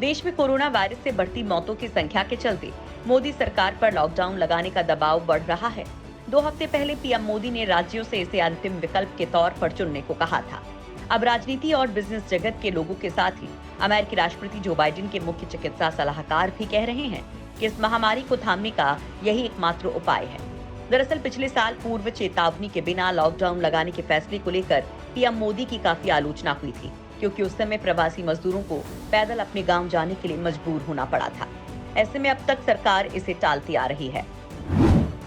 देश में corona virus से बढ़ती मौतों की संख्या के चलते मोदी सरकार पर लॉकडाउन लगाने का दबाव बढ़ रहा है। 2 हफ्ते पहले पीएम मोदी ने राज्यों से इसे अंतिम विकल्प के तौर पर चुनने को कहा था। अब राजनीति और बिजनेस जगत के लोगों के साथ ही अमेरिकी राष्ट्रपति जो बाइडेन के मुख्य चिकित्सा सलाहकार भी कह रहे हैं कि इस महामारी को थामने का यही एकमात्र उपाय है। दरअसल पिछले साल पूर्व चेतावनी के बिना लॉकडाउन लगाने के फैसले को लेकर पीएम मोदी की काफी आलोचना हुई थी, क्योंकि उस समय प्रवासी मजदूरों को पैदल अपने गांव जाने के लिए मजबूर होना पड़ा था। ऐसे में अब तक सरकार इसे टालती आ रही है।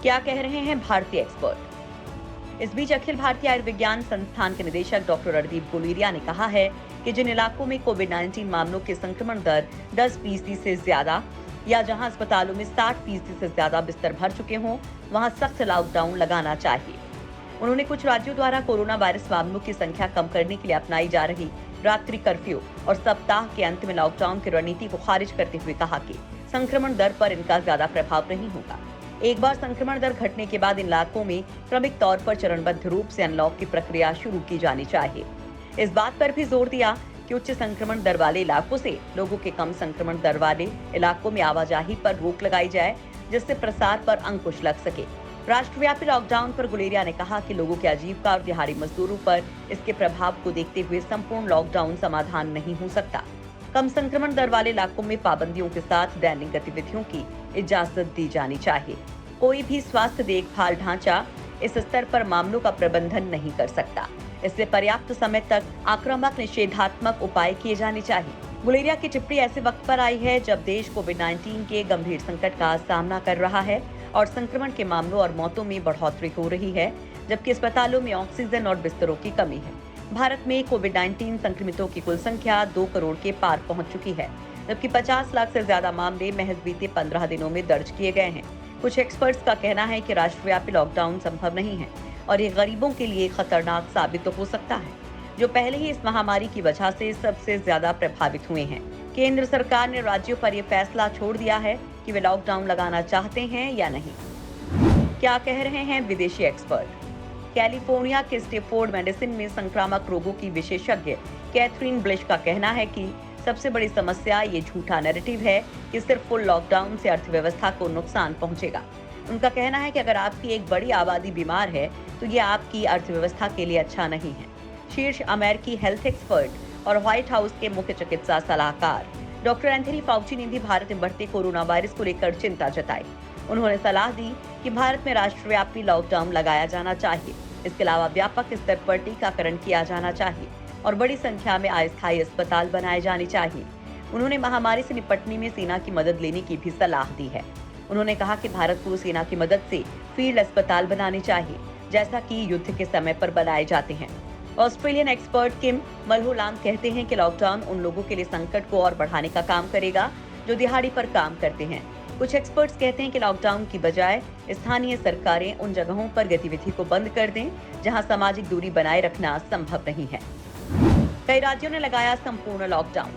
क्या कह रहे हैं भारतीय एक्सपर्ट? इस बीच अखिल भारतीय आयुर्विज्ञान संस्थान के निदेशक डॉक्टर रणदीप गुलेरिया ने कहा है कि जिन इलाकों में कोविड-19 मामलों की संक्रमण दर 10% से ज्यादा या जहां अस्पतालों में 60% से ज्यादा बिस्तर भर चुके हों, वहां सख्त लॉकडाउन लगाना चाहिए। उन्होंने कुछ राज्यों द्वारा कोरोना वायरस मामलों की संख्या कम करने के लिए अपनाई जा रही रात्रि कर्फ्यू और सप्ताह के अंत में लॉकडाउन की रणनीति को खारिज करते हुए कहा कि संक्रमण दर पर इनका ज्यादा प्रभाव नहीं होगा। एक बार संक्रमण दर घटने के बाद इन इलाकों में क्रमिक तौर पर चरणबद्ध रूप से अनलॉक की प्रक्रिया शुरू की जानी चाहिए। इस बात पर भी जोर दिया कि उच्च संक्रमण दर वाले इलाकों से लोगों के कम संक्रमण दर वाले इलाकों में आवाजाही पर रोक लगाई जाए, जिससे प्रसार पर अंकुश लग सके। राष्ट्रव्यापी लॉकडाउन पर गुलेरिया ने कहा कि लोगों के आजीविका और दिहाड़ी मजदूरों पर इसके प्रभाव को देखते हुए संपूर्ण लॉकडाउन समाधान नहीं हो सकता। कम संक्रमण दर वाले इलाकों में पाबंदियों के साथ दैनिक गतिविधियों की इजाजत दी जानी चाहिए। कोई भी स्वास्थ्य देखभाल ढांचा इस स्तर पर मामलों का प्रबंधन नहीं कर सकता। इससे पर्याप्त समय तक आक्रामक निषेधात्मक उपाय किए जाने चाहिए। गुलेरिया की टिप्पणी ऐसे वक्त पर आई है जब देश कोविड-19 के गंभीर संकट का सामना कर रहा है और संक्रमण के मामलों और मौतों में बढ़ोतरी हो रही है, जबकि अस्पतालों में ऑक्सीजन और बिस्तरों की कमी है। भारत में कोविड-19 संक्रमितों की कुल संख्या 2 करोड़ के पार पहुंच चुकी है, जबकि 50 लाख से ज्यादा मामले महज बीते 15 दिनों में दर्ज किए गए हैं। कुछ एक्सपर्ट्स का कहना है कि राष्ट्रव्यापी लॉकडाउन संभव नहीं है और ये गरीबों के लिए खतरनाक साबित तो हो सकता है, जो पहले ही इस महामारी की वजह से सबसे ज्यादा प्रभावित हुए हैं। केंद्र सरकार ने राज्यों पर यह फैसला छोड़ दिया है कि वे लॉकडाउन लगाना चाहते हैं या नहीं। क्या कह रहे हैं विदेशी एक्सपर्ट? कैलिफोर्निया के स्टैनफोर्ड मेडिसिन में संक्रामक रोगों की विशेषज्ञ कैथरीन ब्लिश का कहना है कि सबसे बड़ी समस्या ये झूठा नैरेटिव है कि सिर्फ फुल लॉकडाउन से अर्थव्यवस्था को नुकसान पहुंचेगा। उनका कहना है कि अगर आपकी एक बड़ी आबादी बीमार है तो ये आपकी अर्थव्यवस्था के लिए अच्छा नहीं है। शीर्ष अमेरिकी हेल्थ एक्सपर्ट और व्हाइट हाउस के मुख्य चिकित्सा सलाहकार डॉक्टर एंथनी फाउची ने भी भारत में बढ़ते कोरोना वायरस को लेकर चिंता जताई। उन्होंने सलाह दी कि भारत में राष्ट्रव्यापी लॉकडाउन लगाया जाना चाहिए। इसके अलावा व्यापक स्तर पर टीकाकरण किया जाना चाहिए और बड़ी संख्या में अस्थायी अस्पताल बनाए जाने चाहिए। उन्होंने महामारी से निपटने में सेना की मदद लेने की भी सलाह दी है। उन्होंने कहा कि भारत को सेना की मदद से फील्ड अस्पताल बनाने चाहिए, जैसा कि युद्ध के समय पर बनाए जाते हैं। ऑस्ट्रेलियन एक्सपर्ट किम मल्होलांग कहते हैं कि लॉकडाउन उन लोगों के लिए संकट को और बढ़ाने का काम करेगा जो दिहाड़ी पर काम करते हैं। कुछ एक्सपर्ट्स कहते हैं कि लॉकडाउन की बजाय स्थानीय सरकारें उन जगहों पर गतिविधि को बंद कर दें जहां सामाजिक दूरी बनाए रखना संभव नहीं है। कई राज्यों ने लगाया संपूर्ण लॉकडाउन।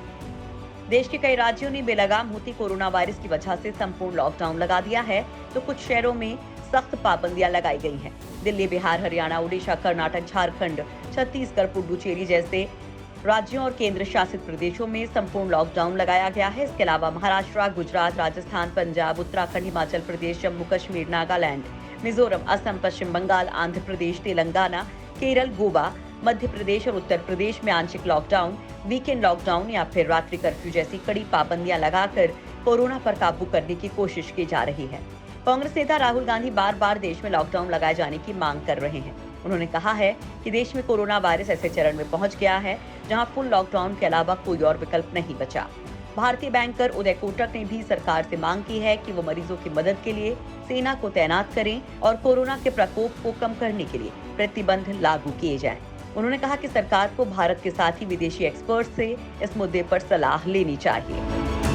देश के कई राज्यों ने बेलगाम होती कोरोना वायरस की वजह से संपूर्ण लॉकडाउन लगा दिया है, तो कुछ शहरों में सख्त पाबंदियां लगाई गई हैं। दिल्ली, बिहार, हरियाणा, उड़ीसा, कर्नाटक, झारखंड, छत्तीसगढ़, पुडुचेरी जैसे राज्यों और केंद्र शासित प्रदेशों में संपूर्ण लॉकडाउन लगाया गया है। इसके अलावा महाराष्ट्र, गुजरात, राजस्थान, पंजाब, उत्तराखंड, हिमाचल प्रदेश, जम्मू कश्मीर, नागालैंड, मिजोरम, असम, पश्चिम बंगाल, आंध्र प्रदेश, तेलंगाना, केरल, गोवा, मध्य प्रदेश और उत्तर प्रदेश में आंशिक लॉकडाउन, वीकेंड लॉकडाउन या फिर रात्रि कर्फ्यू जैसी कड़ी पाबंदियां लगाकर कोरोना पर काबू करने की कोशिश की जा रही है। कांग्रेस नेता राहुल गांधी बार बार देश में लॉकडाउन लगाए जाने की मांग कर रहे हैं। उन्होंने कहा है कि देश में कोरोना वायरस ऐसे चरण में पहुंच गया है जहां फुल लॉकडाउन के अलावा कोई और विकल्प नहीं बचा। भारतीय बैंकर उदय कोटक ने भी सरकार से मांग की है कि वो मरीजों की मदद के लिए सेना को तैनात करें और कोरोना के प्रकोप को कम करने के लिए प्रतिबंध लागू किए जाएं। उन्होंने कहा कि सरकार को भारत के साथ ही विदेशी एक्सपर्ट से इस मुद्दे पर सलाह लेनी चाहिए।